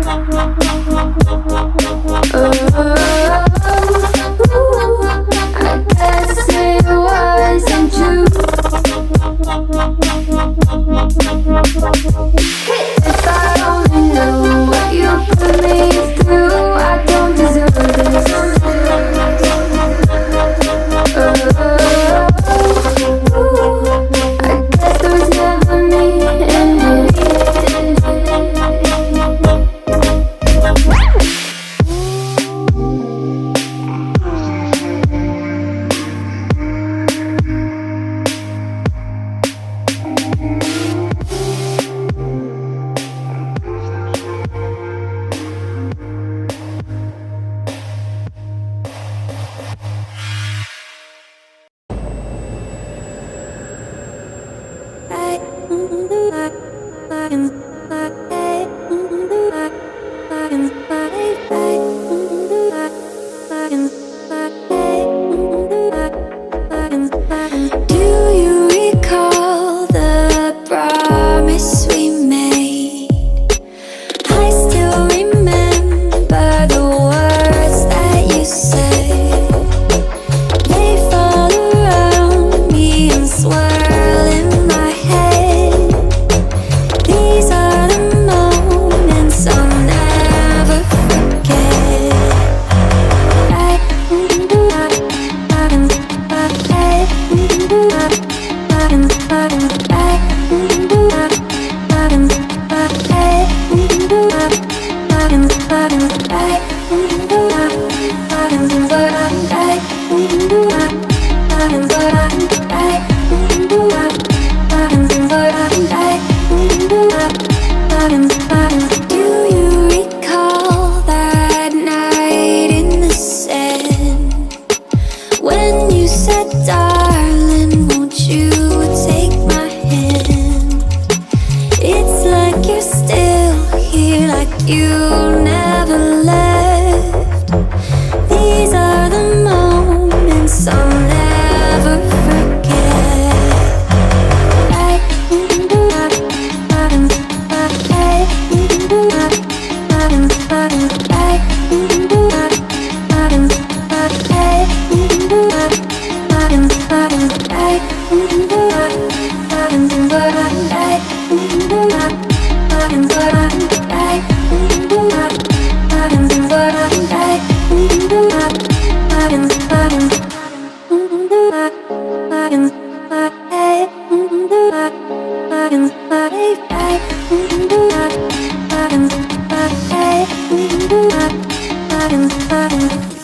I guess it wasn't true. If I only knew what you put me through, I don't deserve this. I guess there was never me in it. Do you recall the promise we made? I still remember the words that you said. They fall around me and swirl in my head. These are the moments I'll never forget. Do you recall that night in the sand when you said, darling, won't you take my hand? It's like you're still here, like you never left. These are the moments I'll never forget. Buttons.